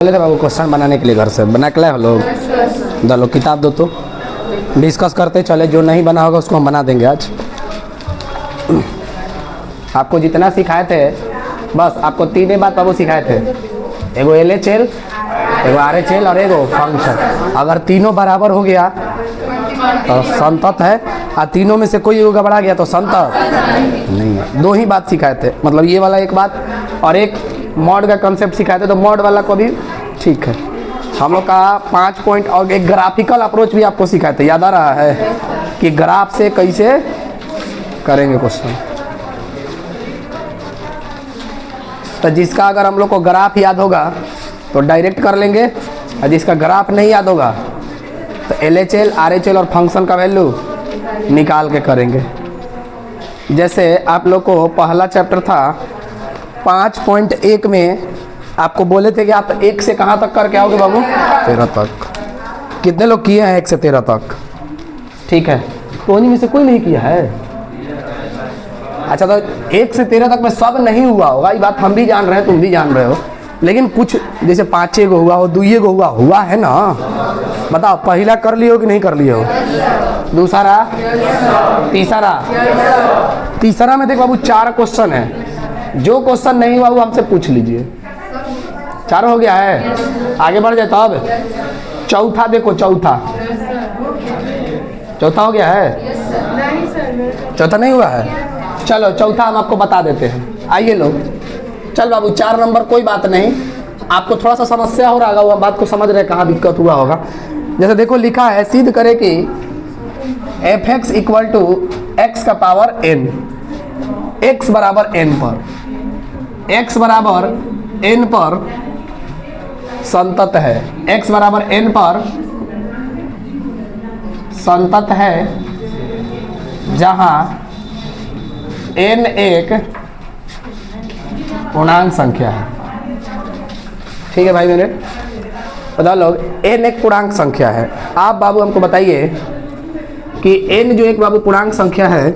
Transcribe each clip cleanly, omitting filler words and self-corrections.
बोले थे बाबू क्वेश्चन बनाने के लिए घर से बना के लाए हो लोग। दो किताब दो तो डिस्कस करते चले, जो नहीं बना होगा उसको हम बना देंगे आज। आपको जितना सिखाए थे बस आपको तीन ही बात बाबू सिखाए थे, एगो LHL, एगो RHL और एगो फंक्शन। अगर तीनों बराबर हो गया तो संतत है, और तीनों में से कोई एगो गड़बड़ा गया तो संतत नहीं है। दो ही बात सिखाए थे, मतलब ये वाला एक बात और एक मॉड का कंसेप्ट सिखाए थे, तो मॉड वाला को भी ठीक है। हम लोग का 5 पॉइंट और एक ग्राफिकल अप्रोच भी आपको सिखाए थे, याद आ रहा है कि ग्राफ से कैसे करेंगे क्वेश्चन। तो जिसका अगर हम लोग को ग्राफ याद होगा तो डायरेक्ट कर लेंगे, और जिसका ग्राफ नहीं याद होगा तो LHL, RHL और फंक्शन का वैल्यू निकाल के करेंगे। जैसे आप लोग को पहला चैप्टर था 5.1 में आपको बोले थे कि आप 1 से कहाँ तक करके आओगे बाबू? 13 तक। कितने लोग किए हैं 1 से 13 तक? ठीक है, तो उन्हीं में से कोई नहीं किया है। अच्छा, तो 1 से 13 तक में सब नहीं हुआ होगा, ये बात हम भी जान रहे हैं, तुम भी जान रहे हो, लेकिन कुछ जैसे 5 को हुआ हो, 2 को हुआ है ना। बताओ, पहला कर लियो कि नहीं कर लियो? दूसरा, तीसरा में देख बाबू 4 क्वेश्चन है। जो क्वेश्चन नहीं हुआ वो हमसे पूछ लीजिए। 4 हो गया है, आगे बढ़ जाए। तो अब चौथा देखो, चौथा हो गया है? चौथा नहीं हुआ है? चलो चौथा हम आपको बता देते हैं, आइए लो। चल बाबू 4 नंबर कोई बात नहीं, आपको थोड़ा सा समस्या हो रहा होगा, वो बात को समझ रहे कहाँ दिक्कत हुआ होगा। जैसे देखो लिखा है, सिद्ध करे कि fx इक्वल टू x का पावर n, x बराबर n पर, x बराबर n पर संतत है, x बराबर n पर संतत है जहां n एक पूर्णांक संख्या है। ठीक है भाई मेरे, बता लोग, n एक पूर्णांक संख्या है। आप बाबू हमको बताइए कि n जो एक बाबू पूर्णांक संख्या है,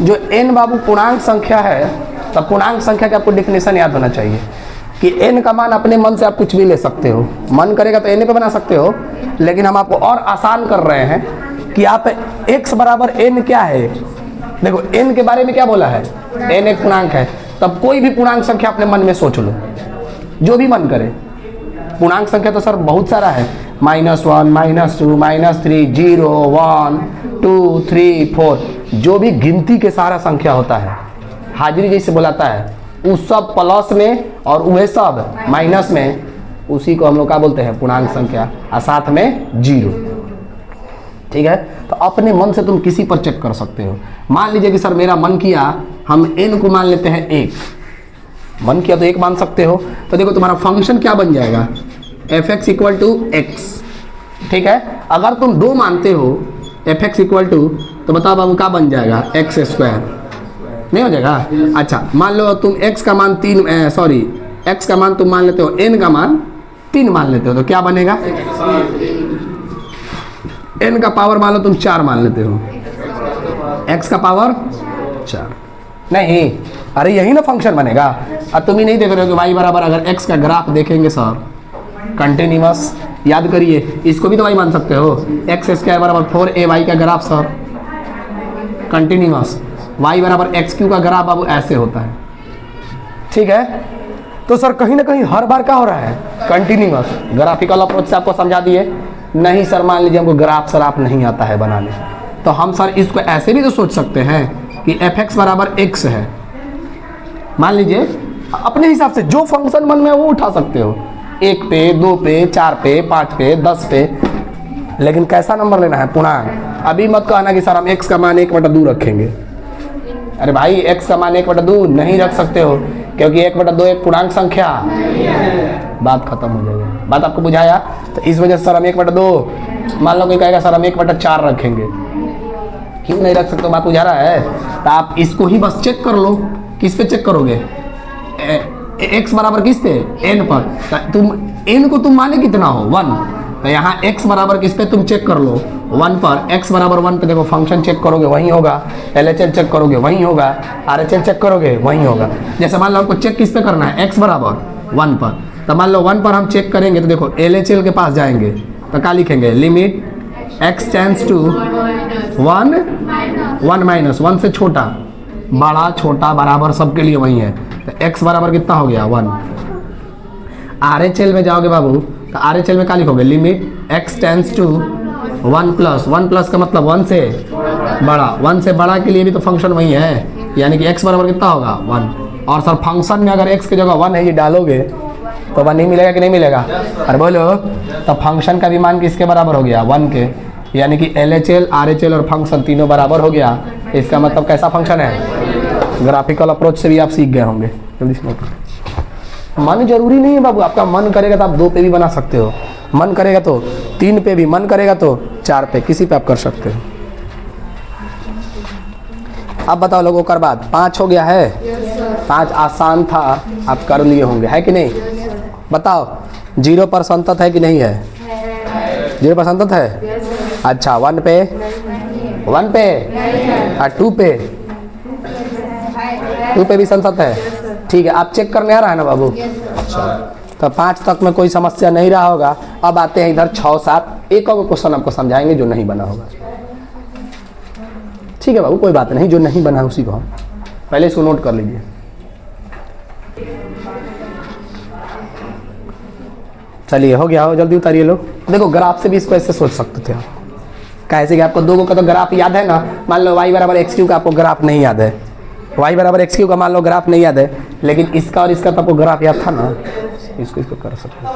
जो n बाबू पूर्णांक संख्या है, तब पूर्णांक संख्या का आपको डिफिनेशन याद होना चाहिए कि n का मान अपने मन से आप कुछ भी ले सकते हो, मन करेगा तो n पे बना सकते हो, लेकिन हम आपको और आसान कर रहे हैं कि आप x बराबर n क्या है। देखो n के बारे में क्या बोला है, n एक पूर्णांक है, तब कोई भी पूर्णांक संख्या अपने मन में सोच लो, जो भी मन करे। पूर्णांक संख्या तो सर बहुत सारा है, -1, -2, -3, 0, 1, 2, 3, 4, जो भी गिनती के सारा संख्या होता है, हाजिरी जैसे बुलाता है, उस सब प्लस में और वह सब माइनस में, उसी को हम लोग क्या बोलते हैं, पूर्णांक संख्या, और साथ में 0। ठीक है, तो अपने मन से तुम किसी पर चेक कर सकते हो। मान लीजिए कि सर मेरा मन किया, हम n को मान लेते हैं 1, मन किया तो 1 मान सकते हो। तो देखो तुम्हारा फंक्शन क्या बन जाएगा, fx इक्वल टू x। ठीक है, अगर तुम 2 मानते हो fx इक्वल टू, तो बताओ बाबू क्या बन जाएगा, x² नहीं हो जाएगा? अच्छा, मान लो तुम x का मान x का मान तुम मान लेते हो, n का मान 3 मान लेते हो, तो क्या बनेगा, n का पावर मान लो तुम 4 मान लेते हो, x का पावर 4 नहीं, अरे यही ना फंक्शन बनेगा। अब तुम ही नहीं देख रहे हो कि y बराबर, अगर x का ग्राफ देखेंगे सर कंटिन्यूअस, याद करिए, इसको भी तो y मान सकते हो, x² बराबर 4ay का ग्राफ सर कंटिन्यूअस, y बराबर x³ का ग्राफ बाबू ऐसे होता है। ठीक है, तो सर कहीं ना कहीं हर बार क्या हो रहा है, कंटिन्यूअस। ग्राफिकल अप्रोच से आपको समझा दिए। नहीं सर, मान लीजिए हमको ग्राफ सर आप नहीं आता है बनाने, तो हम सर इसको ऐसे भी तो सोच सकते हैं कि fx बराबर x है। मान लीजिए अपने हिसाब से जो फंक्शन मन में वो उठा सकते हो, 1 पे, 2 पे, 4 पे, 5 पे, 10 पे, लेकिन कैसा नंबर लेना है, पूर्णांक। अभी मत कहना कि सर हम x का मान 1/2 रखेंगे। अरे भाई, x का मान 1/2 नहीं रख सकते हो, क्योंकि 1/2 एक पूर्णांक संख्या, बात खत्म हो जाएगी। बात आपको बुझाया? तो इस वजह से सर हम 1/2, मान लो कोई कहेगा सर हम 1/4 रखेंगे, क्यों नहीं रख सकते, बात बुझा रहा है? तो आप इसको ही बस चेक कर लो। किस पे चेक करोगे, x बराबर किस पे, n पर। तुम n को तुम माने कितना हो, 1, तो यहाँ x बराबर किस पे तुम चेक कर लो, 1 पर। x बराबर 1 पे देखो फंक्शन चेक करोगे वही होगा, LHL चेक करोगे वही होगा, RHL चेक करोगे वही होगा। जैसे मान लो आपको चेक किस पे करना है, x बराबर 1 पर, तो मान लो 1 पर हम चेक करेंगे तो देखो LHL के पास जाएंगे तो क्या लिखेंगे, limit x tends to 1 minus 1 से छोटा, बड़ा छोटा बराबर सबके लिए वही है, तो x बराबर कितना हो गया 1। RHL में जाओगे बाबू तो RHL में क्या लिखोगे, limit x tends to 1 plus का मतलब 1 से बड़ा, 1 से बड़ा के लिए भी तो फंक्शन वही है, यानी कि x बराबर कितना होगा 1। और सर फंक्शन में अगर x की जगह 1 है ये डालोगे तो 1 नहीं मिलेगा कि नहीं मिलेगा, अरे बोलो। तो फंक्शन का भी मान किसके बराबर हो गया 1 के, यानी कि LHL RHL और फंक्शन तीनों बराबर हो गया। इसका मतलब कैसा फंक्शन है, ग्राफिकल अप्रोच से भी आप सीख गए होंगे। जल्दी से नोट। मन जरूरी नहीं है बाबू, आपका मन करेगा तो आप 2 पे भी बना सकते हो, मन करेगा तो 3 पे भी, मन करेगा तो 4 पे, किसी पे आप कर सकते हो। अब बताओ लोगों कर बाद 5 हो गया है, 5 आसान था, आप कर लिए होंगे, है कि नहीं। बताओ 0 पर संतत है कि नहीं है, 0 पर संतत है। अच्छा 1 पे, 1 पे और 2 पे भी संतत है, ठीक है। आप चेक करने आ रहा है ना बाबू, अच्छा। तो 5 तक में कोई समस्या नहीं रहा होगा। अब आते हैं इधर 6 7, एक और क्वेश्चन आपको समझाएंगे जो नहीं बना होगा, ठीक है बाबू, कोई बात नहीं, जो नहीं बना उसी को हम पहले इसको नोट कर लीजिए। चलिए हो गया, हो जल्दी उतारिए लोग। देखो ग्राफ से भी इसको ऐसे सोच सकते थे आप, कैसे कि आपको 2 का तो ग्राफ याद है ना, मान लो y बराबर एक्स क्यू का आपको ग्राफ नहीं याद है, y बराबर एक्स क्यू का मान लो ग्राफ नहीं याद है, लेकिन इसका और इसका तो आपको ग्राफ याद था ना, इसको कर सकते हो।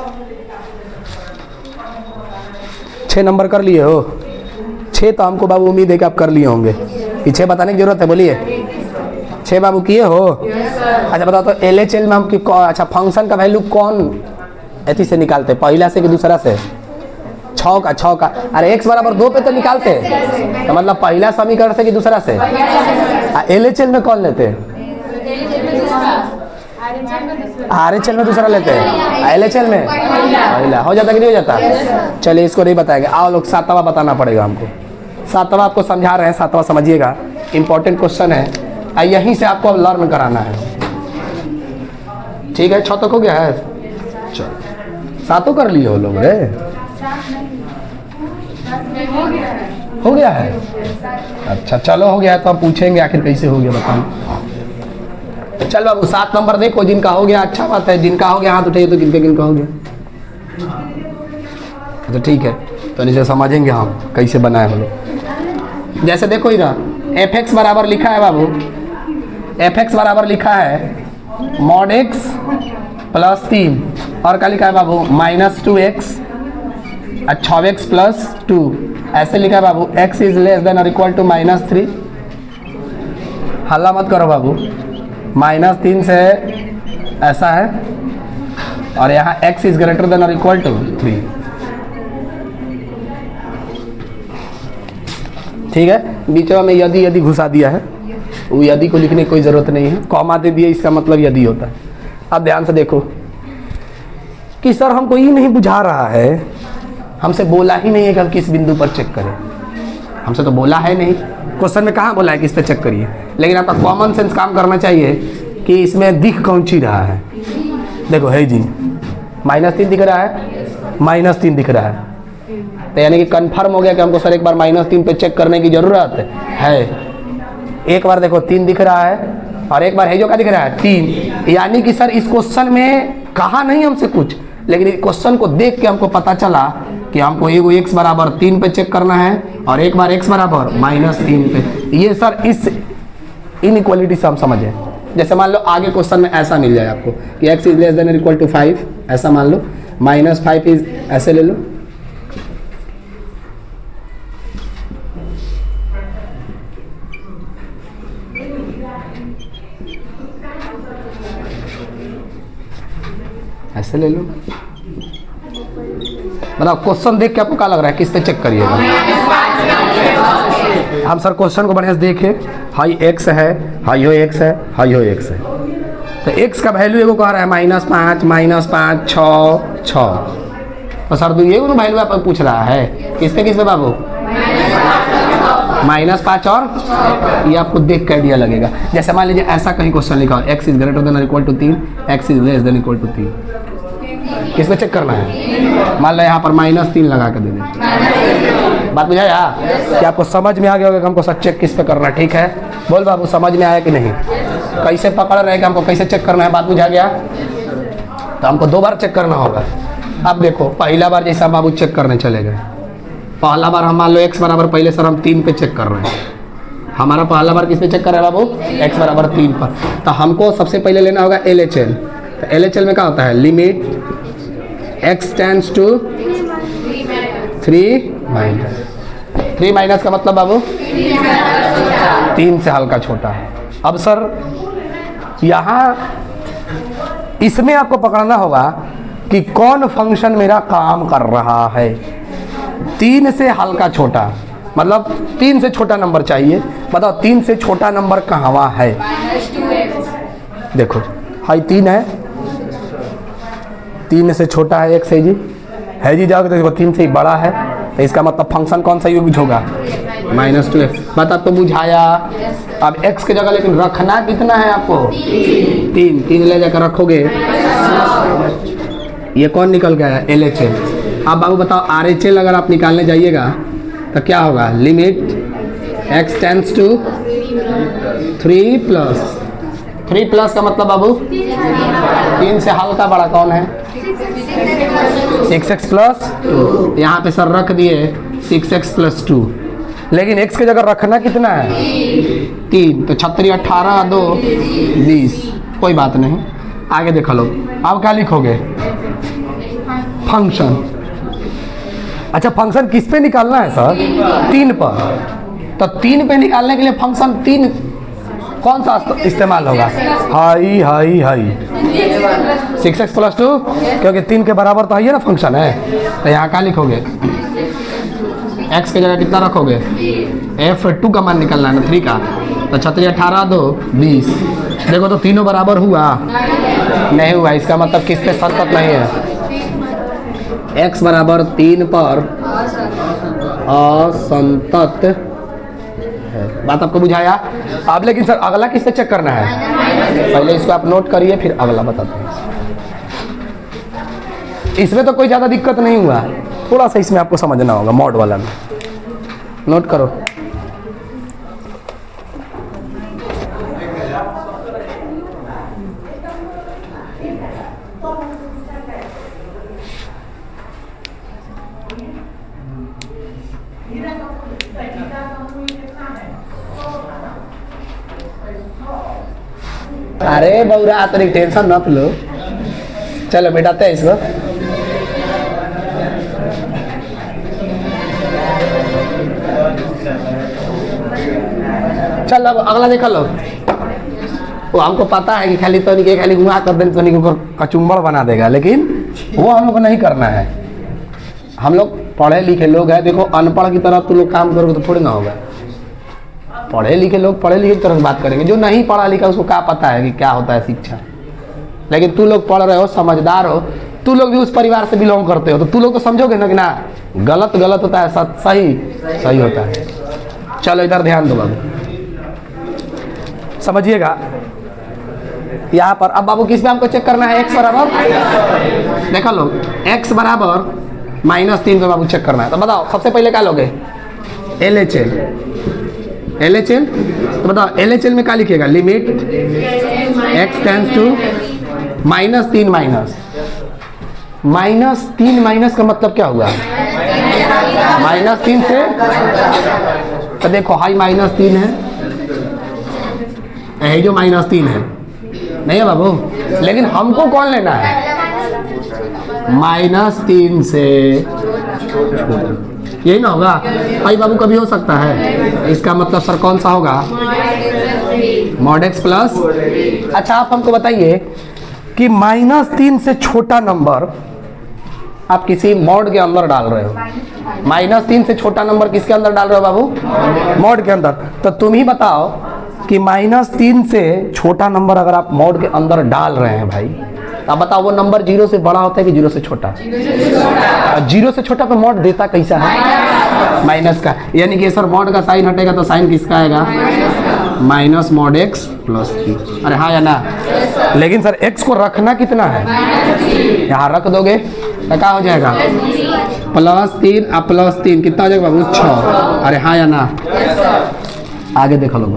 6 नंबर कर लिए हो, 6 तो हमको बाबू उम्मीद है कि आप कर लिए होंगे, पीछे बताने की जरूरत है, बोलिए 6 बाबू किए हो। अच्छा बताओ तो LHL में हम अच्छा फंक्शन का वैल्यू कौन ऐसी से निकालते, पहला से कि दूसरा से, 6 का, अरे x बराबर 2 पे तो निकालते, तो मतलब पहला समीकरण से कि दूसरा से। LHL में कौन लेते हैं, RHL में दूसरा लेते हैं, LHL में पहला हो जाता कि नहीं हो जाता। चलिए इसको नहीं बताएंगे, आओ लोग 7वां बताना पड़ेगा हमको, 7वां आपको समझा रहे हैं, 7वां समझिएगा, इंपॉर्टेंट क्वेश्चन है, यहीं से आपको अब लर्न कराना है, ठीक है। 6 तक हो गया है, चलो 7 कर लिए हो लोग रे, हो गया है, अच्छा चलो हो गया है, तो आप पूछेंगे आखिर कैसे हो गया बताओ। चल बाबू 7 नंबर देखो, जिनका हो गया अच्छा बात है, जिनका हो गया हाथ उठाइए, तो किनका हो गया, तो ठीक है, तो नीचे समझेंगे हम कैसे बनाए हो लोग। जैसे देखो इधर fx बराबर लिखा है बाबू, fx बराबर लिखा है मॉड x प्लस 3 और क्या लिखा है बाबू -2x 6x प्लस 2, ऐसे लिखा है बाबू x इज लेस देन और इक्वल टू -3। हल्ला मत करो बाबू, -3 से ऐसा है और यहाँ x इज ग्रेटर देन और इक्वल टू 3, ठीक है। बीच में यदि घुसा दिया है, वो यदि को लिखने की कोई ज़रूरत नहीं है, कॉमा दे दिए, इसका मतलब यदि होता है। अब ध्यान से देखो कि सर हमको ये नहीं बुझा रहा है, हमसे बोला ही नहीं है कि हम किस बिंदु पर चेक करें, हमसे तो बोला है नहीं, क्वेश्चन में कहाँ बोला है कि इस पर चेक करिए, लेकिन आपका कॉमन सेंस काम करना चाहिए कि इसमें दिख कौन सी रहा है। देखो है जी -3 दिख रहा है, -3 दिख रहा है, तो यानी कि कंफर्म हो गया कि हमको सर एक बार -3 पे चेक करने की जरूरत है। एक बार देखो 3 दिख रहा है और एक बार है जो क्या दिख रहा है 3, यानी कि सर इस क्वेश्चन में कहा नहीं हमसे कुछ, लेकिन इस क्वेश्चन को देख के हमको पता चला कि हमको एगो x बराबर 3 पे चेक करना है और एक बार x बराबर -3 पे। ये सर इस इनइक्वालिटी से हम समझे, जैसे मान लो आगे क्वेश्चन में ऐसा मिल जाए आपको कि x इज लेस देन और इक्वल टू 5, ऐसा मान लो -5 इज, ऐसे ले लो, ऐसे ले लो। मतलब क्वेश्चन देख के आपको क्या लग रहा है, किस पे चेक करिएगा। हम सर क्वेश्चन को बढ़िया से देखें, हाई x है, हाई हो x है, हाई हो x है, तो x का वैल्यू एगो कह रहा है -5 6, तो सर ये वैल्यू आप पूछ रहा है किस पे बाबू, -5 और ये आपको देख कर आइडिया लगेगा। जैसे मान लीजिए ऐसा कहीं क्वेश्चन लिखा हो x इज ग्रेटर देन और equal to 3, x is less than equal to 3, किस पे चेक करना है? मान लो यहाँ पर -3 लगा के दे दे। बात बुझाया कि आपको समझ में आ गया होगा कि हमको सब चेक किस पे करना है। ठीक है, बोल बाबू समझ में आया कि नहीं? कैसे पकड़ रहे कि हमको कैसे चेक करना है? बात बुझा गया? तो हमको 2 बार चेक करना होगा। अब देखो, पहला बार जैसा बाबू चेक करने चले गए, पहला बार हम मान लो x बराबर पहले सर हम 3 पे चेक कर रहे हैं। हमारा पहला बार किस पे चेक कर रहा है बाबू? x बराबर 3 पर। तो हमको सबसे पहले लेना होगा LHL। तो LHL में क्या होता है? Limit x tends to 3 minus का मतलब बाबू 3 से हल्का छोटा। अब सर यहाँ इसमें आपको पकड़ना होगा कि कौन फंक्शन मेरा काम कर रहा है। 3 से हल्का छोटा मतलब 3 से छोटा नंबर चाहिए। बताओ 3 से छोटा नंबर कहाँ है? देखो हाई 3 है, 3 से छोटा है x है जी जाओगे तो देखो 3 से ही बड़ा है, तो इसका मतलब फंक्शन कौन सा यूज होगा? -2x। बात आपको बुझाया? अब x की जगह लेकिन रखना कितना है आपको? 3 ले जाकर रखोगे, ये कौन निकल गया है? LHL। अब बाबू बताओ RHL अगर आप निकालने जाइएगा तो क्या होगा? Limit x tends to 3 plus का मतलब बाबू 3 से हल्का बड़ा कौन है? 6x plus 2। यहाँ पे सर रख दिए 6x प्लस 2, लेकिन x की जगह रखना कितना है? 3। तो 36 18 2 20। कोई बात नहीं, आगे देखा लो। अब क्या लिखोगे? फंक्शन। अच्छा फंक्शन किस पे निकालना है सर? 3 पर। तो 3 पे निकालने के लिए फंक्शन 3 कौन सा इस्तेमाल होगा? हाई 6x प्लस 2, क्योंकि 3 के बराबर तो है ना फंक्शन है। तो यहाँ क्या लिखोगे? x की जगह कितना रखोगे? f2 का मान निकलना है ना 3 का। तो 36 18 2 20। देखो तो तीनों बराबर हुआ? नहीं हुआ। इसका मतलब किस पे संतत नहीं है? x बराबर 3 पर असंतत है। बात आपको बुझाया? अब लेकिन सर अगला किस पे चेक करना है? पहले इसको आप नोट करिए फिर अगला बताते हैं। इसमें तो कोई ज़्यादा दिक्कत नहीं हुआ, थोड़ा सा इसमें आपको समझना होगा। मॉड वाला में नोट करो। अरे बउरा तनिक टेंशन मत लो, चलो मिटाते हैं इसको। चल अब अगला देखा लो। वो हमको पता है कि खाली खाली घुमा कर दें तो कचुम्बड़ बना देगा, लेकिन वो हम लोग को नहीं करना है। हम लोग पढ़े लिखे लोग हैं। देखो अनपढ़ की तरह तुम लोग काम करोगे तो थोड़ी ना होगा। पढ़े लिखे लोग पढ़े लिखे की तरह बात करेंगे। जो नहीं पढ़ा लिखा उसको क्या पता है कि क्या होता है शिक्षा। लेकिन तू लोग पढ़ रहे हो, समझदार हो, तू लोग भी उस परिवार से बिलोंग करते हो, तो तू लोग तो समझोगे ना कि ना गलत गलत होता है, सही होता है। चलो इधर ध्यान दो बाबू, समझिएगा यहाँ पर। अब बाबू किस में हमको चेक करना है? x बराबर देखा लो, x बराबर -3 पे बाबू चेक करना है। तो बताओ सबसे पहले क्या लोगे? LHL। तो बताओ LHL में क्या लिखिएगा? Limit x tends to -3 minus का मतलब क्या हुआ? -3 से। तो देखो हाई -3 है, यही जो -3 है नहीं है बाबू, लेकिन हमको कौन लेना है? -3 से यही ना होगा भाई बाबू? कभी हो सकता है। इसका मतलब सर कौन सा होगा? mod x plus. अच्छा आप हमको बताइए कि -3 से छोटा नंबर आप किसी मॉड के अंदर डाल रहे हो। -3 से छोटा नंबर किसके अंदर डाल रहे हो बाबू? मॉड के अंदर। तो तुम ही बताओ कि -3 से छोटा नंबर अगर आप मॉड के अंदर डाल रहे हैं भाई, अब बताओ वो नंबर 0 से बड़ा होता है कि 0 से छोटा? 0 से छोटा पे मॉड देता कैसा है? माइनस का। यानी कि सर मॉड का साइन हटेगा तो साइन किसका आएगा? Minus mod x plus 3। अरे हाँ या ना? लेकिन सर एक्स को रखना कितना है? यहाँ रख दोगे तो क्या हो जाएगा? +3 और +3 कितना हो जाएगा बाबू? 6। अरे हाँ या ना? आगे देखो लोग,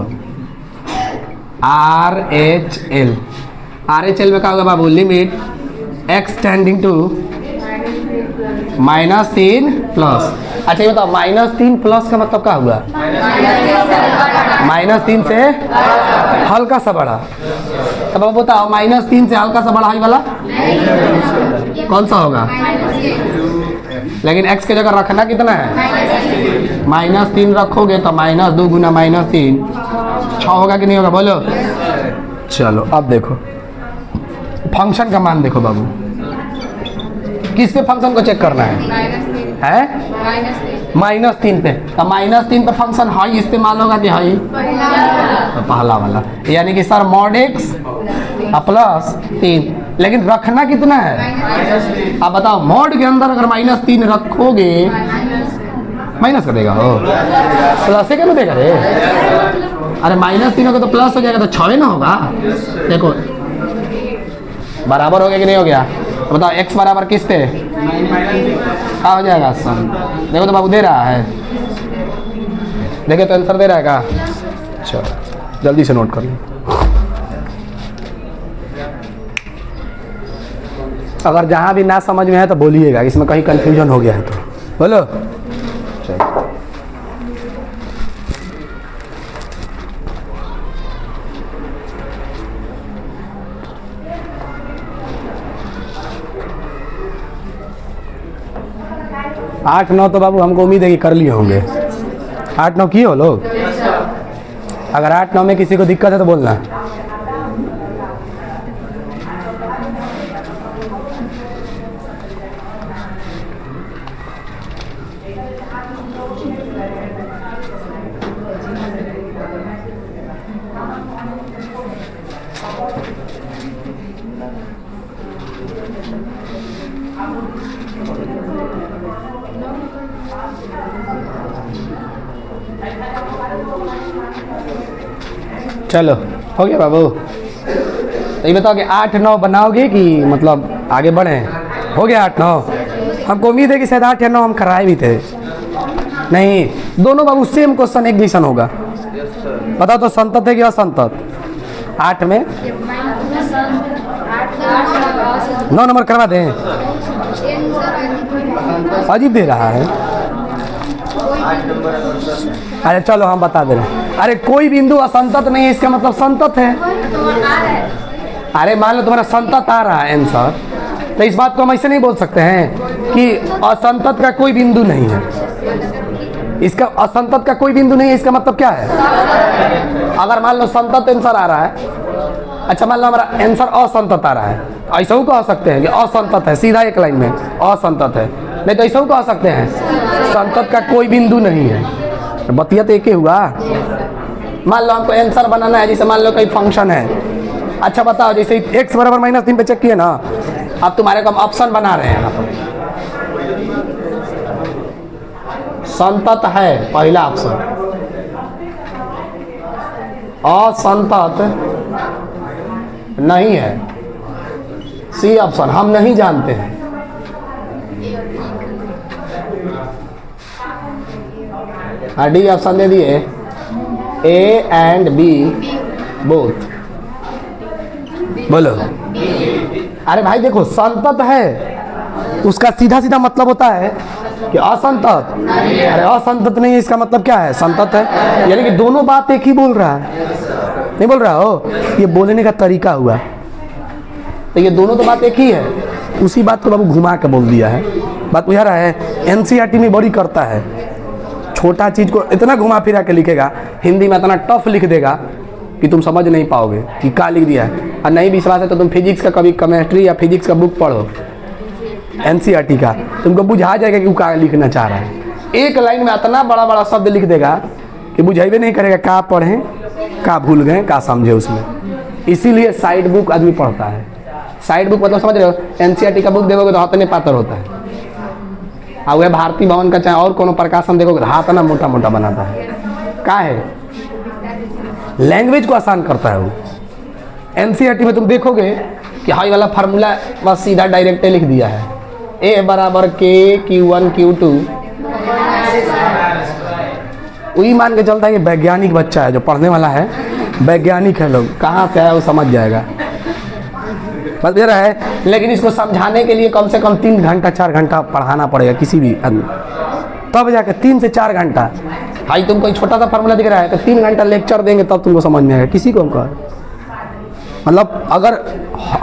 RHL में क्या होगा बाबू? Limit x tending to -3 plus. अच्छा ये बताओ -3 प्लस का मतलब क्या हुआ? -3 से हल्का सा बड़ा। तब अब बताओ -3 से हल्का सा बड़ा ही वाला कौन सा होगा? लेकिन x की जगह रखना कितना है? -3 रखोगे तो -2 गुना -3 6 होगा कि नहीं होगा? बोलो। चलो अब देखो फंक्शन का मान देखो बाबू, किस पे फंक्शन को चेक करना है? -3 पे। तो -3 पे फंक्शन हाई इस्तेमाल होगा कि हाई? तो पहला वाला, यानी कि सर मॉड एक्स +3। लेकिन रखना कितना है? अब बताओ मॉड के अंदर अगर -3 रखोगे माइनस कर देगा हो, प्लस क्या देगा रे? अरे -3 होगा तो प्लस हो जाएगा, तो 6 ना होगा। देखो बराबर हो गया कि नहीं हो गया? तो बताओ x बराबर किस पे? क्या हो जाएगा सर? देखो तो बाबू दे रहा है, देखे तो आंसर दे रहा है क्या? चलो जल्दी से नोट कर लो। अगर जहाँ भी ना समझ में है तो बोलिएगा, इसमें कहीं कंफ्यूजन हो गया है तो बोलो। चलो 8-9 तो बाबू हमको उम्मीद है कि कर लिए होंगे। 8-9 किए हो लोग? अगर 8-9 में किसी को दिक्कत है तो बोलना। चलो हो गया बाबू। तो ये बताओ कि 8-9 बनाओगे कि मतलब आगे बढ़े? हो गया 8-9? हमको उम्मीद है कि शायद 8 या 9 हम कराए भी थे। नहीं, दोनों बाबू सेम क्वेश्चन एक जैसा होगा। बताओ तो संतत है कि असंतत? 8 में 9 नंबर करवा दें? अजीब दे रहा है। अरे चलो हम बता दे रहे हैं। अरे कोई बिंदु असंतत नहीं है, इसका मतलब संतत है। अरे मान लो तुम्हारा संतत आ रहा है आंसर, तो इस बात को हम ऐसे नहीं बोल सकते हैं कि असंतत का कोई बिंदु नहीं है। इसका असंतत का कोई बिंदु नहीं है, इसका मतलब क्या है? अगर मान लो संतत आंसर आ रहा है, अच्छा मान लो हमारा आंसर असंतत आ रहा है, ऐसा भी कह सकते हैं कि असंतत है, सीधा एक लाइन में असंतत है। नहीं तो ऐसा भी कह सकते हैं संतत का कोई बिंदु नहीं है। बतिया तो एक ही हुआ। मान लो हमको आंसर बनाना है, जैसे मान लो कोई फंक्शन है। अच्छा बताओ, जैसे x बराबर -3 पे चेक किए ना, अब तुम्हारे को हम ऑप्शन बना रहे हैं। यहाँ पर संतत है पहला ऑप्शन, असंतत नहीं है सी ऑप्शन, हम नहीं जानते हैं। डी ऑप्शन दे दिए, ए एंड बी बोथ। बोलो। अरे भाई देखो संतत है, उसका सीधा सीधा मतलब होता है कि असंतत। अरे असंतत नहीं है, इसका मतलब क्या है? संतत है। यानी कि दोनों बात एक ही बोल रहा है, नहीं बोल रहा हो? ये बोलने का तरीका हुआ। तो ये दोनों तो बात एक ही है, उसी बात को बाबू घुमा के बोल दिया है। बात बुझा रहा है? एनसीईआरटी में बड़ी करता है, छोटा चीज को इतना घुमा फिरा के लिखेगा, हिंदी में इतना टफ लिख देगा कि तुम समझ नहीं पाओगे कि क्या लिख दिया है। और नहीं विश्वास है तो तुम फिजिक्स का कभी केमिस्ट्री या फिजिक्स का बुक पढ़ो एनसीईआरटी का, तुमको बुझा जाएगा कि वो क्या लिखना चाह रहा है। एक लाइन में इतना बड़ा बड़ा शब्द लिख देगा कि बुझाइबे नहीं करेगा क्या पढ़ें, क्या भूल गए, क्या समझे उसमें। इसीलिए साइड बुक आदमी पढ़ता है। साइड बुक मतलब समझ रहे हो? एनसीईआरटी का बुक देखोगे तो हाथ नहीं पातर होता है, और वह भारतीय भवन का चाहे और कोनो प्रकाशन देखोगे हाथ ना मोटा मोटा बनाता है। क्या है? लैंग्वेज को आसान करता है वो। एनसीईआरटी में तुम देखोगे कि हाई वाला फार्मूला बस सीधा डायरेक्ट लिख दिया है, ए बराबर के Q1 Q2। वही मान के चलता है कि वैज्ञानिक बच्चा है, जो पढ़ने वाला है वैज्ञानिक है, लोग कहाँ से आया वो समझ जाएगा, बस ये है। लेकिन इसको समझाने के लिए कम से कम 3 घंटा 4 घंटा पढ़ाना पड़ेगा किसी भी आदमी, तब जाकर 3 से 4 घंटा। भाई तुम कोई छोटा सा फार्मूला दिख रहा है तो 3 घंटा लेक्चर देंगे तब तुमको समझ में आएगा। किसी को हम कह, मतलब अगर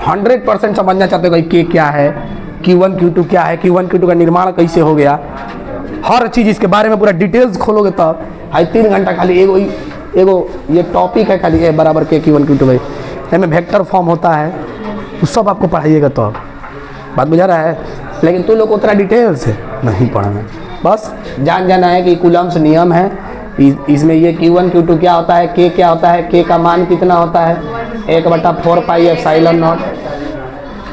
100% समझना चाहते हो कि के क्या है, Q1 Q2 क्या है, Q1 Q2 का निर्माण कैसे हो गया, हर चीज़ इसके बारे में पूरा डिटेल्स खोलोगे तब भाई 3 घंटा खाली एगो ये टॉपिक है खाली ए बराबर के Q1 Q2 भाई, इसमें वेक्टर फॉर्म होता है, वो सब आपको पढ़ाइएगा तो बात बुझा रहा है। लेकिन तू लोग उतना डिटेल से नहीं पढ़ना, बस जाना है कि कूलम्स नियम है, इसमें ये Q1 Q2 क्या होता है, के क्या होता है, के का मान कितना होता है, 1/4 pi epsilon not.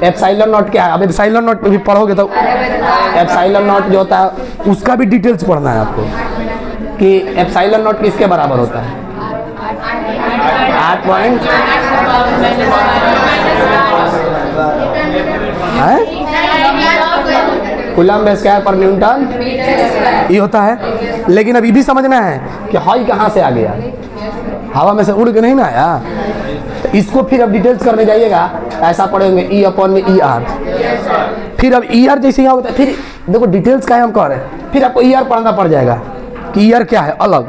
Epsilon not क्या है, अब एप्सिलॉन नॉट भी पढ़ोगे तो एप्सिलॉन नॉट जो होता है उसका भी डिटेल्स पढ़ना है आपको कि एप्सिलॉन नॉट किसके बराबर होता है, 8 पॉइंट कूलम्ब स्क्वायर पर न्यूटन ये होता है। लेकिन अब ये भी समझना है कि हाई कहाँ से आ गया, हवा में से उड़ के नहीं ना आया, इसको फिर अब डिटेल्स करने जाइएगा ऐसा पढ़ेंगे E/ER। फिर अब ER जैसे यहाँ होता है, फिर देखो डिटेल्स का है हम कह रहे हैं, फिर आपको ER पढ़ना पड़ जाएगा कि ER क्या है अलग।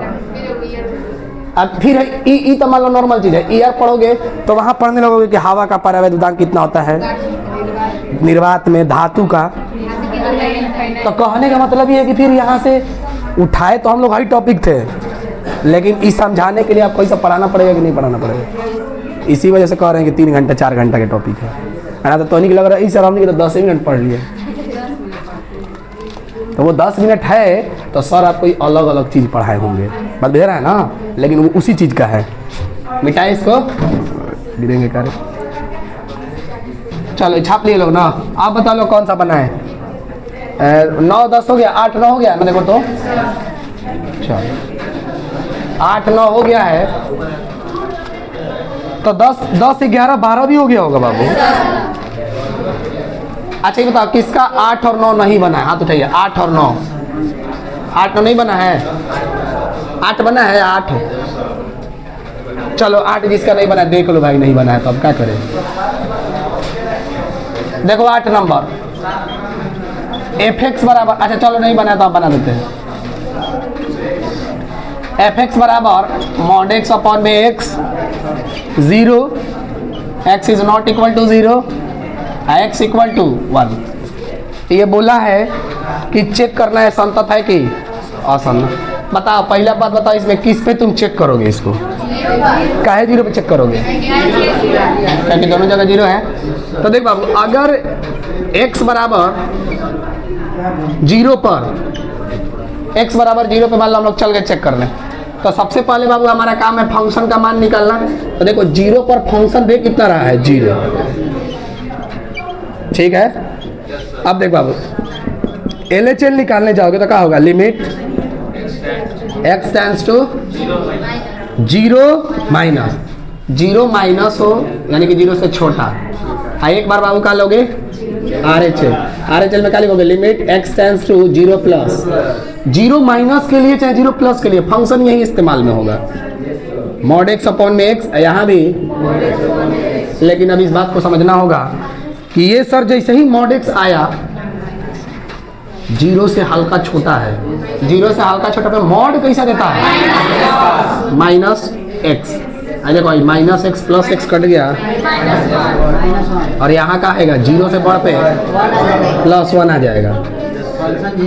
अब फिर है ई तो मान लो नॉर्मल चीज़ है, ER पढ़ोगे तो वहाँ पढ़ने लगोगे कि हवा का परावैद्युत दाब कितना होता है, निर्वात में धातु का। तो कहने का मतलब ये है कि फिर यहाँ से उठाए तो हम लोग हाई टॉपिक थे, लेकिन इस समझाने के लिए आपको ऐसा पढ़ाना पड़ेगा कि नहीं पढ़ाना पड़ेगा। इसी वजह से कह रहे हैं कि 3 घंटा 4 घंटा के टॉपिक है ना। तो नहीं लग रहा है सर हमने 10 मिनट पढ़ लिए, तो वो 10 मिनट है तो सर आपको अलग अलग चीज़ पढ़ाए होंगे, बस दे रहा है ना, लेकिन वो उसी चीज़ का है। मिटाए इसको, गिरेंगे कार्य। चलो छाप लिए लोग ना, आप बता लो कौन सा बना है। 9 10 हो गया, 8 9 हो गया ना, देखो तो चलो 8 9 हो गया है, तो 10 10 11 12 भी हो गया होगा बाबू। अच्छा ये बताओ किसका 8 और 9 नहीं बना है, हाथ उठाइए। 8 और 9, 8 9 नहीं बना है, 8 बना है 8। चलो 8 जिसका नहीं बना है देख लो भाई, नहीं बना है तो अब क्या करें। देखो 8 नंबर fx बराबर, अच्छा चलो नहीं बना तो आप बना देते हैं। fx बराबर mod x अपॉन में x 0, x is not equal to 0, x equal to 1। ये बोला है कि चेक करना है संतत है कि असंतत। बताओ पहला बात बताओ, इसमें किस पे तुम चेक करोगे इसको, काहे 0 पे चेक करोगे, क्योंकि दोनों जगह 0 है। तो देख बाबू अगर x बराबर 0 पर, x बराबर 0 पे मान लो हम लोग चल के चेक करने, तो सबसे पहले बाबू हमारा काम है फंक्शन का मान निकालना। तो देखो 0 पर फंक्शन देख कितना रहा है 0, ठीक है। अब देख बाबू LHL निकालने जाओगे तो क्या होगा, limit x tends to 0 minus 0 minus हो यानी कि 0 से छोटा। एक बार बाबू क्या लोगे RHL में क्या लिखोगे, limit x tends to 0 plus 0 minus के लिए चाहे 0 प्लस के लिए फंक्शन यही इस्तेमाल में होगा, मॉड x अपॉन में x यहाँ भी। लेकिन अब इस बात को समझना होगा कि ये सर जैसे ही मॉड x आया 0 से हल्का छोटा है, 0 से हल्का छोटा पे मॉड कैसा देता है माइनस x। देखो minus x plus x cut गया और यहाँ का आएगा 0 से बढ़ पे प्लस 1 आ जाएगा।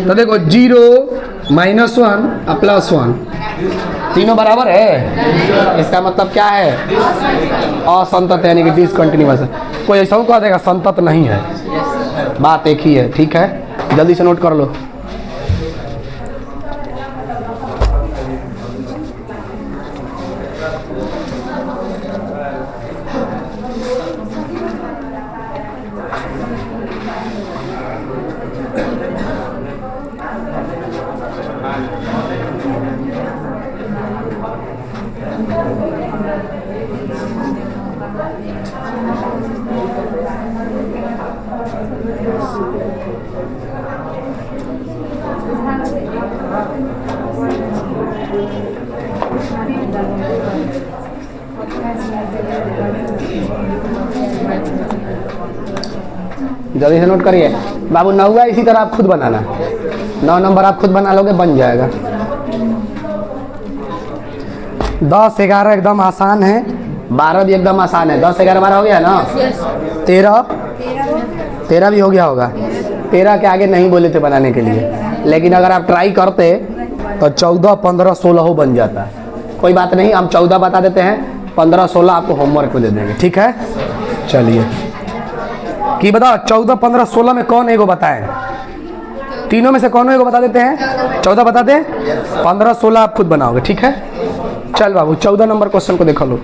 तो देखो 0 माइनस 1 और प्लस 1 तीनों बराबर है, इसका मतलब क्या है असंतत यानी कि डिसकंटिन्यूअस है। कोई ऐसा कह देगा संतत नहीं है, बात एक ही है, ठीक है। जल्दी से नोट कर लो। जल्दी से नोट करिए बाबू। 9 इसी तरह आप खुद बनाना, 9 नंबर आप खुद बना लोगे, बन जाएगा। 10 11 एकदम आसान है, 12 भी एकदम आसान है। 10 11 12 हो गया ना? 13 भी हो गया होगा। 13 के आगे नहीं बोले थे बनाने के लिए, लेकिन अगर आप ट्राई करते तो 14 15 16 बन जाता। कोई बात नहीं, हम 14 बता देते हैं, 15 16 आपको होमवर्क में दे देंगे, ठीक है? चलिए कि बताओ 14 15 16 में कौन एगो बताएं? तीनों में से कौन एगो बता देते हैं? 14 बता दें, 15 16 आप खुद बनाओगे, ठीक है? चल बाबू 14 नंबर क्वेश्चन को देखो लो।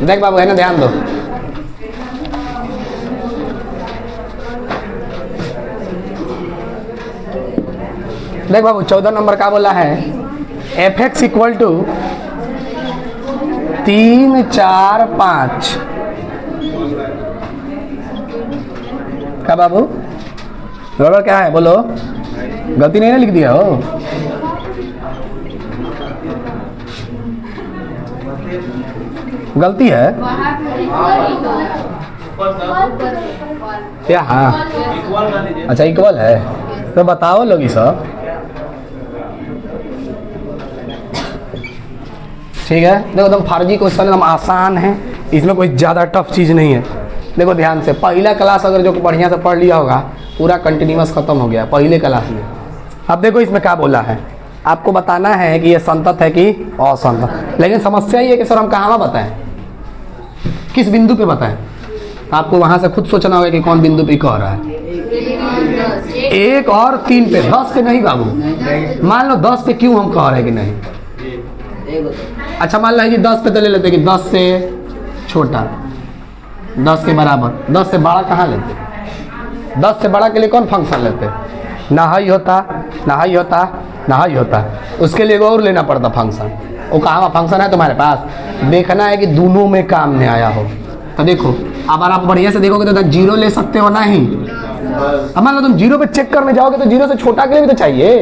देख बाबू, है ना, ध्यान दो। देख बाबू 14 नंबर का बोला है एफ एक्स इक्वल टू 3 4 5। क्या बाबू गड़बड़ क्या है बोलो? गलती नहीं ना लिख दिया हो? गलती है क्या? हाँ अच्छा इक्वल है तो बताओ लोग सब, ठीक है? देखो एकदम फर्जी क्वेश्चन, एकदम आसान है, इसमें कोई ज़्यादा टफ चीज़ नहीं है। देखो ध्यान से, पहला क्लास अगर जो बढ़िया से पढ़ लिया होगा पूरा कंटिन्यूअस खत्म हो गया पहले क्लास में। अब देखो इसमें क्या बोला है, आपको बताना है कि ये संतत है कि असंतत। लेकिन समस्या ये है कि सर हम कहाँ बताएं, किस बिंदु पे बताएं? आपको वहाँ से खुद सोचना होगा कि कौन बिंदु पे कह रहा है। 1 और 3 पे, 10 पे नहीं बाबू। मान लो 10 पे क्यों हम कह रहे हैं कि नहीं? अच्छा मान लो कि 10 पे तो ले लेते कि 10 से छोटा, 10 के बराबर। 10 से बड़ा कहाँ लेते? 10 से बड़ा के लिए कौन फंक्शन लेते? ना ही होता, ना ही होता, ना ही होता। उसके लिए और लेना पड़ता फंक्शन। वो कहाँ फंक्शन है तुम्हारे पास? देखना है कि दोनों में काम में आया हो। तो देखो अब आप बढ़िया से देखोगे तो 0 ले सकते हो ना ही। अब मान लो तुम 0 पे चेक करने जाओगे तो 0 से छोटा के लिए भी तो चाहिए।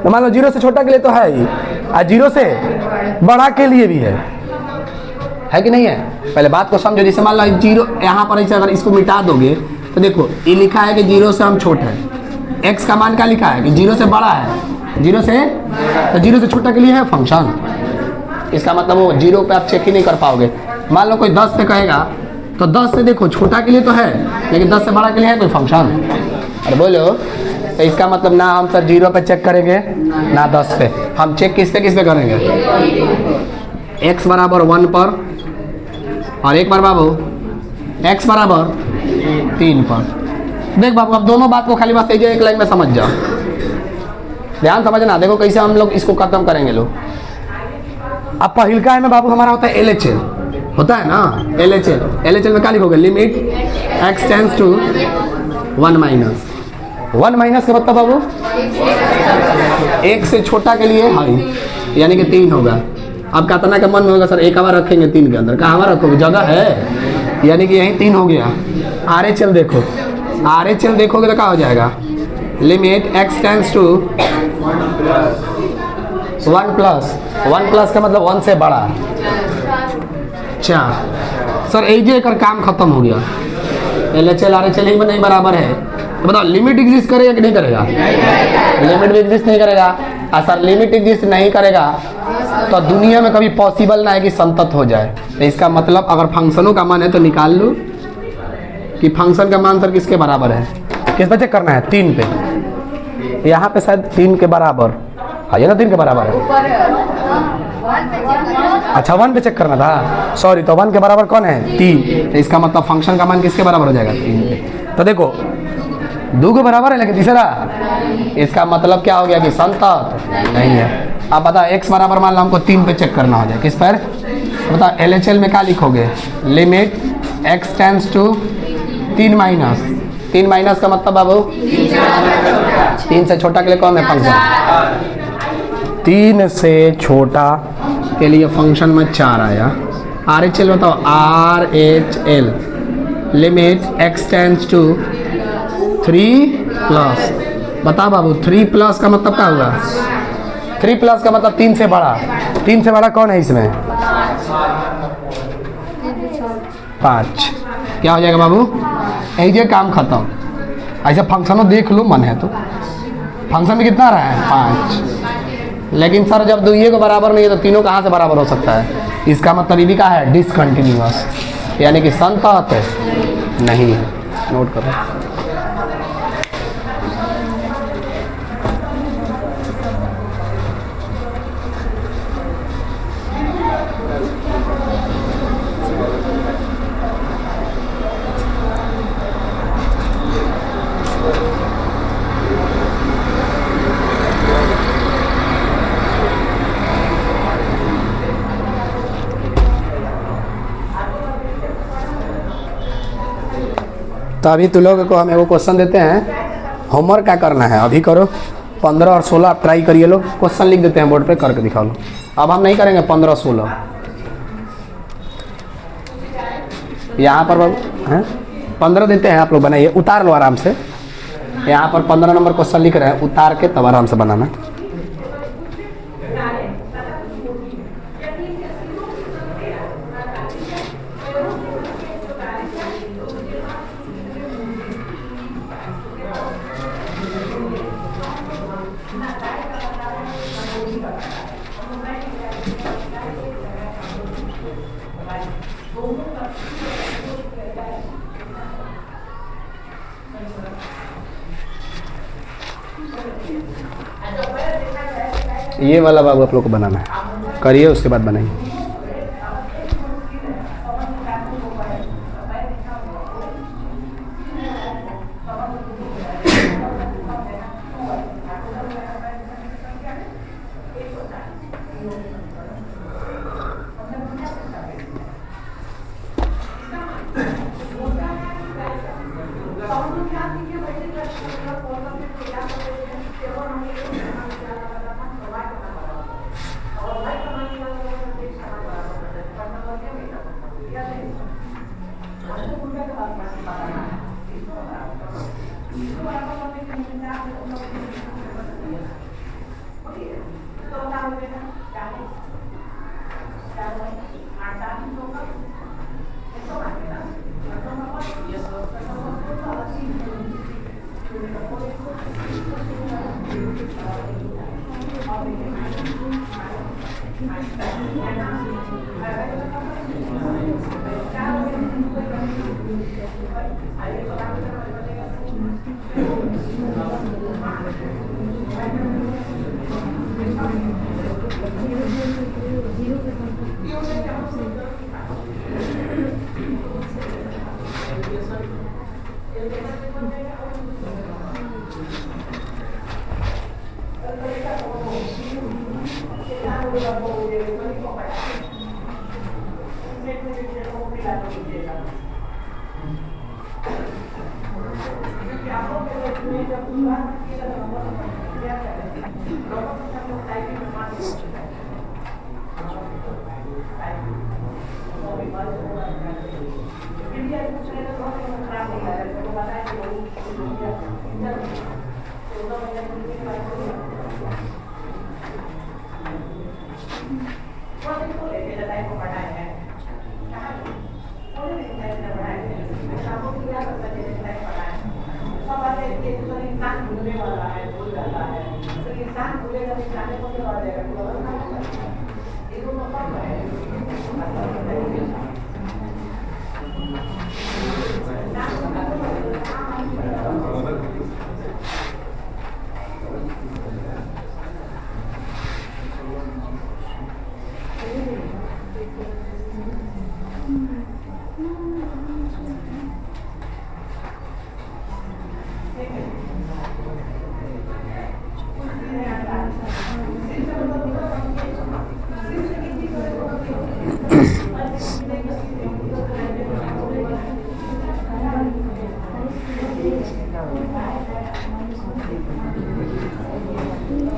तो मान लो 0 से छोटा के लिए तो है ही, और 0 से बड़ा के लिए भी है कि नहीं है? पहले बात को समझो। जैसे मान लो 0 यहाँ पर ऐसे अगर इसको मिटा दोगे तो देखो ये लिखा है कि 0 से हम छोटे हैं। x का मान क्या लिखा है कि 0 से बड़ा है, 0 से तो 0 से छोटा के लिए है फंक्शन। इसका मतलब वो 0 पे आप चेक ही नहीं कर पाओगे। मान लो कोई 10 पे कहेगा तो 10 से देखो छोटा के लिए तो है, लेकिन 10 से बड़ा के लिए है कोई फंक्शन? अरे बोलो, तो इसका मतलब ना हम सर 0 पे चेक करेंगे ना 10 पे। हम चेक किस पे करेंगे? x बराबर 1 पर, और एक बार बाबू x बराबर 3 पर। देख बाबू अब दोनों बात को खाली बात एक लाइन में समझ जाओ, ध्यान समझना। देखो कैसे हम लोग इसको खत्म करेंगे लोग। अब पहिलका में बाबू हमारा होता है LHL, होता है ना LHL में क्या लिखोगे? Limit x tends to 1 minus. 1 minus का मतलब बाबू 1 से छोटा के लिए हाई, यानी कि 3 होगा। अब कितना का मन में होगा सर एक बार रखेंगे 3 के अंदर, कहाँ रखोगे? जगह है, यानी कि यहीं 3 हो गया। RHL देखो, RHL देखोगे तो क्या हो जाएगा? Limit x tends to 1 plus का मतलब 1 से बड़ा। अच्छा सर ये कर काम खत्म हो गया। LHL RHL ही में नहीं बराबर है तो बताओ लिमिट एग्जिस्ट करेगा कि नहीं करेगा? लिमिट भी एग्जिस्ट नहीं करेगा। और सर लिमिट एग्जिस्ट नहीं करेगा तो दुनिया में कभी पॉसिबल ना है कि संतत हो जाए। तो इसका मतलब अगर फंक्शनों का मान है तो निकाल लो कि फंक्शन का मान सर किसके बराबर है। किस पे चेक करना है? 3 पे। यहाँ पे शायद 3 के बराबर है, ये ना 3 के बराबर है। अच्छा 1 पे चेक करना था, सॉरी। तो 1 के बराबर कौन है? 3। तो इसका मतलब फंक्शन का मान किसके बराबर हो जाएगा? 3 पे। तो देखो 2 के बराबर है लेकिन तीसरा, इसका मतलब क्या हो गया कि संतत नहीं है। अब बता x बराबर मान लो हमको 3 पे चेक करना हो जाए, किस पर? बता LHL में क्या लिखोगे? Limit x tends to 3 minus. 3 minus का मतलब बाबू 3 से छोटा के लिए कौन है फंक्शन? 3 से छोटा के लिए फंक्शन में 4 आया। RHL बताओ, RHL limit x tends to 3 plus. बता बाबू 3 प्लस का मतलब क्या हुआ? 3 प्लस का मतलब 3 से बड़ा। 3 से बड़ा कौन है इसमें? 5। क्या हो जाएगा बाबू? ये काम खत्म। ऐसा फंक्शनों देख लो, मन है तो फंक्शन में कितना रहा है? 5। लेकिन सर जब दुइये को बराबर नहीं है तो तीनों कहाँ से बराबर हो सकता है? इसका मतलब ये भी क्या है? डिसकंटिन्यूअस, यानी कि संतत नहीं है। नोट करो। तो अभी तुम लोगों को हम एगो क्वेश्चन देते हैं, होमवर्क क्या करना है अभी करो। 15 और 16 आप ट्राई करिए लो। क्वेश्चन लिख देते हैं बोर्ड पे, करके दिखा लो। अब हम नहीं करेंगे 15 16। यहाँ पर हैं 15 देते हैं, आप लोग बनाइए, उतार लो आराम से। यहाँ पर 15 नंबर क्वेश्चन लिख रहे हैं, उतार के तब आराम से बनाना। ये वाला बाबू आप लोग को बनाना है, करिए उसके बाद बनाइए।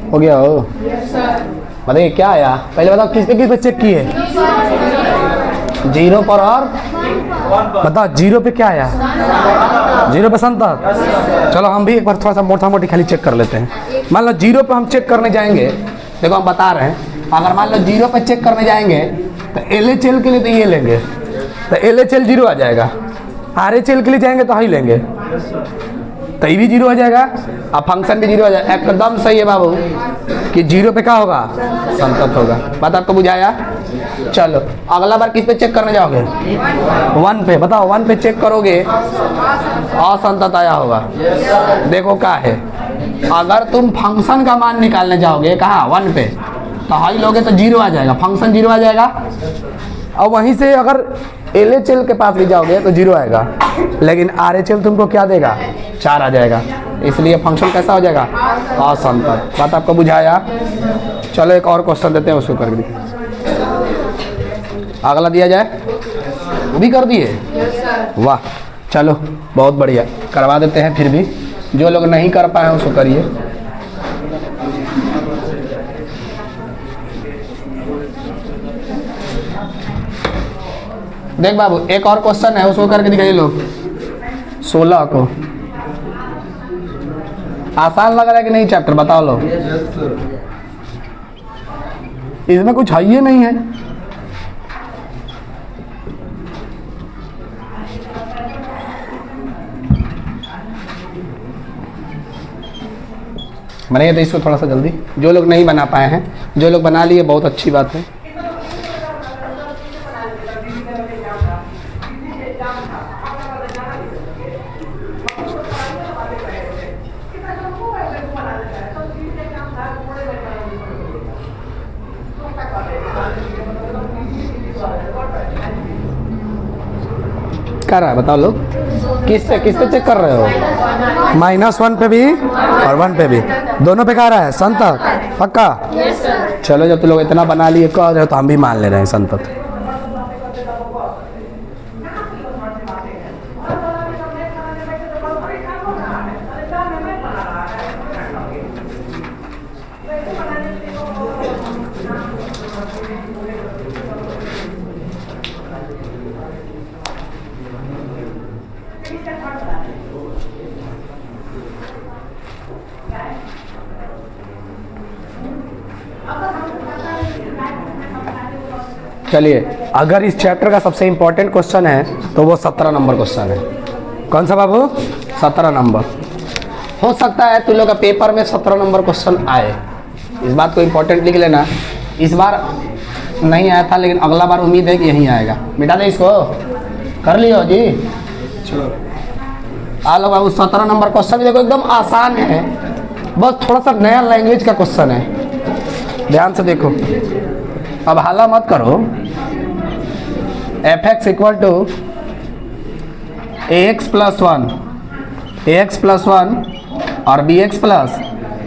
हो गया हो? बताइए क्या आया? पहले बताओ किस पे चेक किए? 0 पर और बताओ जीरो पे क्या आया, जीरो पे संतत। चलो हम भी एक बार थोड़ा सा मोटा मोटी खाली चेक कर लेते हैं। मान लो जीरो पे हम चेक करने जाएंगे, देखो हम बता रहे हैं, अगर मान लो जीरो पे चेक करने जाएंगे तो LHL के लिए तो ये लेंगे, तो LHL जीरो आ जाएगा। RHL के लिए जाएंगे तो ही लेंगे, तो ये भी जीरो हो जाएगा, अब फंक्शन भी जीरो हो जाएगा। एकदम सही है बाबू कि जीरो पे क्या होगा, संतत होगा। बात आपको बुझाया। चलो अगला बार किस पे चेक करने जाओगे, 1 पे। बताओ 1 पे चेक करोगे असंतत आया होगा। देखो क्या है, अगर तुम फंक्शन का मान निकालने जाओगे कहाँ 1 पे, तो हाई लोगे तो जीरो आ जाएगा, फंक्शन जीरो आ जाएगा। और वहीं से अगर LHL के पास भी जाओगे तो जीरो आएगा, लेकिन RHL तुमको क्या देगा, 4 आ जाएगा। इसलिए फंक्शन कैसा हो जाएगा, असंतत। बात आपको बुझाया। चलो एक और क्वेश्चन देते हैं, उसको करके देखिए। अगला दिया जाए, वो भी कर दिए, वाह। चलो बहुत बढ़िया, करवा देते हैं। फिर भी जो लोग नहीं कर पाए उसको करिए। देख बाबू एक और क्वेश्चन है, उसको करके दिखाइए लोग। 16 को आसान लग रहा है कि नहीं चैप्टर, बताओ लोग। इसमें कुछ है ही नहीं है। बनाइए तो इसको थोड़ा सा जल्दी, जो लोग नहीं बना पाए हैं। जो लोग बना लिए बहुत अच्छी बात है। कर रहा है, बताओ लोग किस पे चेक कर रहे हो। -1 पे भी और 1 पे भी, दोनों पे कह रहा है संतत, पक्का। चलो जब तुम लोग इतना बना लिए कह रहे हो तो हम भी मान ले रहे हैं संतत। चलिए अगर इस चैप्टर का सबसे इम्पोर्टेंट क्वेश्चन है तो वो 17 नंबर क्वेश्चन है। कौन सा बाबू, 17 नंबर। हो सकता है तुम लोग का पेपर में 17 नंबर क्वेश्चन आए, इस बात को इम्पोर्टेंट लिख लेना। इस बार नहीं आया था, लेकिन अगला बार उम्मीद है कि यहीं आएगा। मिटा दे इसको, कर लियो जी। आ लो बाबू 17 नंबर क्वेश्चन भी देखो, एकदम आसान है, बस थोड़ा सा नया लैंग्वेज का क्वेश्चन है। ध्यान से देखो, अब हाला मत करो। fx equal to ax plus 1 और bx प्लस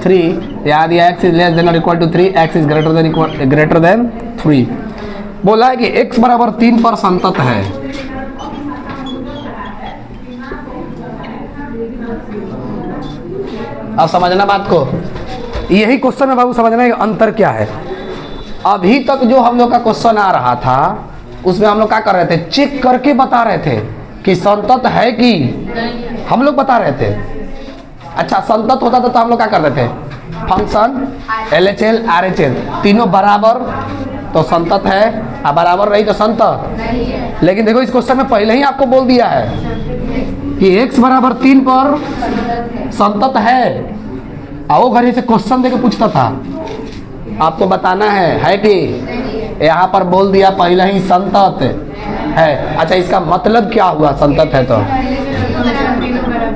3, याद या x इज लेस देन और equal to 3, x is greater than 3। बोला है कि x बराबर 3 पर संतत है। अब समझना बात को, यही क्वेश्चन में बाबू समझना है अंतर क्या है। अभी तक जो हम लोग का क्वेश्चन आ रहा था उसमें हम लोग क्या कर रहे थे, चेक करके बता रहे थे कि संतत है कि हम लोग बता रहे थे। अच्छा संतत होता था तो हम लोग क्या करते थे, फंक्शन LHL RHL तीनों बराबर तो संतत है, और बराबर रही तो संतत। लेकिन देखो इस क्वेश्चन में पहले ही आपको बोल दिया है कि x बराबर 3 पर संतत है, और वो घर से क्वेश्चन देके पूछता था, आपको बताना है कि यहाँ पर बोल दिया पहले ही संतत है। अच्छा इसका मतलब क्या हुआ, संतत है तो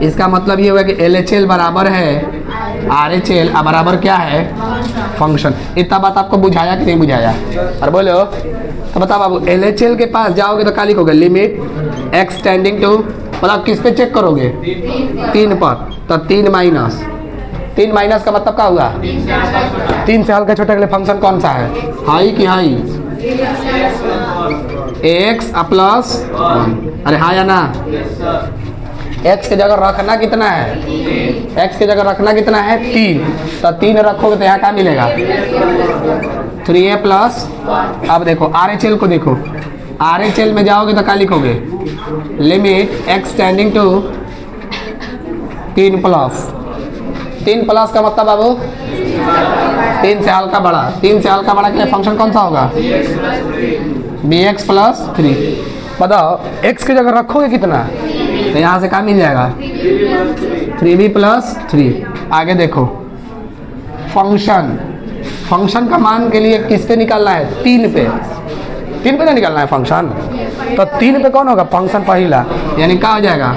इसका मतलब ये हुआ कि LHL बराबर है RHL, और बराबर क्या है, फंक्शन। इतना बात आपको बुझाया कि नहीं बुझाया, और बोलो तो बता बाबू। LHL के पास जाओगे तो क्या लिखोगे, लिमिट x टेंडिंग टू, मतलब किस पे चेक करोगे, 3 पर, तो 3 माइनस का मतलब क्या हुआ, 3 से हल्का छोटा के लिए फंक्शन कौन सा है, हाई की हाई, x प्लस 1। अरे हाँ या ना, x की जगह रखना कितना है, x की जगह रखना कितना है 3, तो 3 रखोगे तो यहाँ क्या मिलेगा 3a प्लस। अब देखो RHL को देखो, RHL में जाओगे तो क्या लिखोगे, limit x tending to 3 plus. 3 plus का मतलब बाबू 3 से हल्का बड़ा, 3 से हल्का बड़ा के लिए फंक्शन कौन सा होगा, bx प्लस 3। बताओ x की जगह रखोगे कितना, तो यहाँ से क्या मिल जाएगा 3b प्लस 3। आगे देखो फंक्शन का मान के लिए किस पे निकालना है, 3 पे ना निकालना है फंक्शन। तो 3 पे कौन होगा फंक्शन पहला, यानी क्या हो जाएगा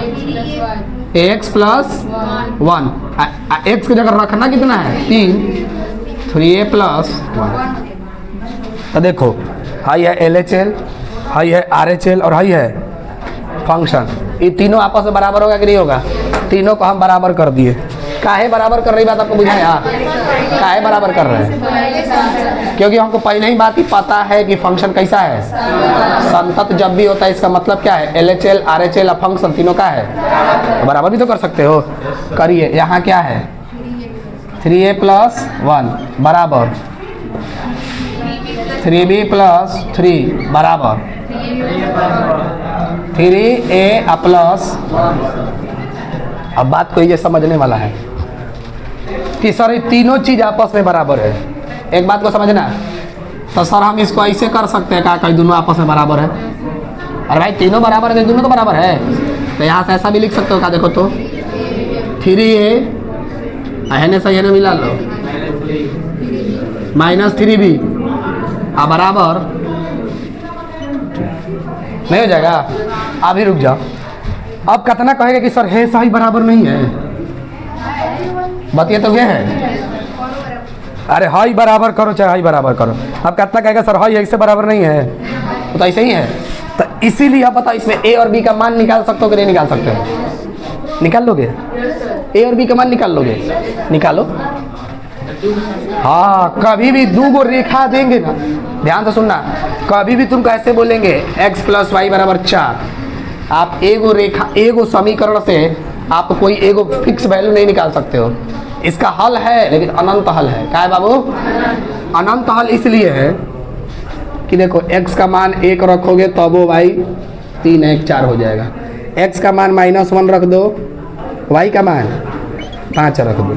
x प्लस 1। x की जगह रखना कितना है 3, 3a प्लस 1। तो देखो हाई है LHL, हाई है RHL और हाई है फंक्शन। ये तीनों आपस में बराबर होगा कि नहीं होगा, तीनों को हम बराबर कर दिए। काहे बराबर कर रही बात आपको बुझाया, काहे बराबर कर रहे हैं, क्योंकि हमको पहले ही बात ही पता है कि फंक्शन कैसा है, संतत जब भी होता है इसका मतलब क्या है, LHL RHL और फंक्शन तीनों का है, तो बराबर भी तो कर सकते हो। करिए, यहाँ क्या है 3a प्लस 1 बराबर 3b प्लस 3 बराबर 3a प्लस। अब बात को ये समझने वाला है कि सर ये तीनों चीज आपस में बराबर है। एक बात को समझना, तो सर हम इसको ऐसे कर सकते हैं क्या, दोनों आपस में बराबर है। अरे भाई तीनों बराबर है, दोनों तो बराबर है, तो यहाँ से ऐसा भी लिख सकते हो क्या, देखो तो 3a है सही है मिला लो माइनस 3b बराबर नहीं हो जाएगा। अभी रुक जाओ, अब कितना कहेगा कि सर है सही बराबर नहीं है, बात ये तो ये है। अरे हाई बराबर करो चाहे हाई बराबर करो, अब कितना कहेगा सर हाई ऐसे बराबर नहीं है, तो ऐसे ही है। तो इसीलिए आप बताओ इसमें a और b का मान निकाल सकते हो कि नहीं निकाल सकते हो, निकाल लोगे a और b का मान निकाल लोगे, निकालो। हाँ कभी भी दो गो रेखा देंगे ना, ध्यान से सुनना, कभी भी तुम कैसे बोलेंगे x प्लस वाई बराबर 4, आप एगो रेखा एगो समीकरण से आप कोई एगो फिक्स वैल्यू नहीं निकाल सकते हो। इसका हल है लेकिन अनंत हल है। क्या है बाबू, अनंत हल इसलिए है कि देखो x का मान 1 रखोगे तो वो y 3 1 4 हो जाएगा, x का मान -1 रख दो, y का मान 5 रख दो,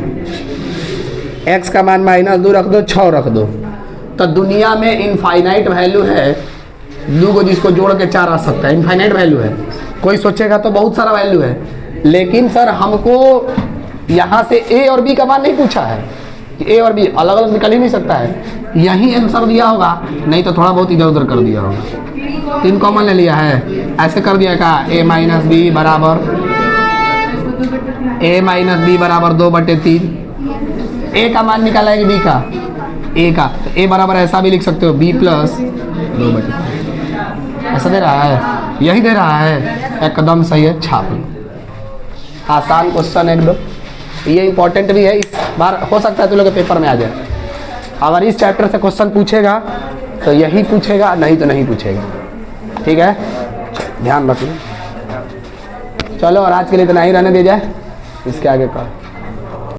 x का मान -2 रख दो, 6 रख दो। तो दुनिया में इनफाइनाइट वैल्यू है, दो को जिसको जोड़ के 4 आ सकता है, इनफाइनाइट वैल्यू है। कोई सोचेगा तो बहुत सारा वैल्यू है, लेकिन सर हमको यहाँ से a और b का मान नहीं पूछा है कि a और b अलग अलग निकल ही नहीं सकता है, यही आंसर दिया होगा, नहीं तो थोड़ा बहुत इधर उधर कर दिया होगा। 3 कॉमन ले लिया है, ऐसे कर दिया का a माइनस बी बराबर a 2/3। a का मान निकाला है कि b का, a का, तो a बराबर ऐसा भी लिख सकते हो b प्लस 2/3। ऐसा दे रहा है, यही दे रहा है, एकदम सही है, छाप लो। आसान क्वेश्चन एकदम, ये इंपॉर्टेंट भी है, इस बार हो सकता है तुम लोग के पेपर में आ जाए। अगर इस चैप्टर से क्वेश्चन पूछेगा तो यही पूछेगा, नहीं तो नहीं पूछेगा। ठीक है, ध्यान रखिए। चलो और आज के लिए इतना ही रहने दे जाए, इसके आगे का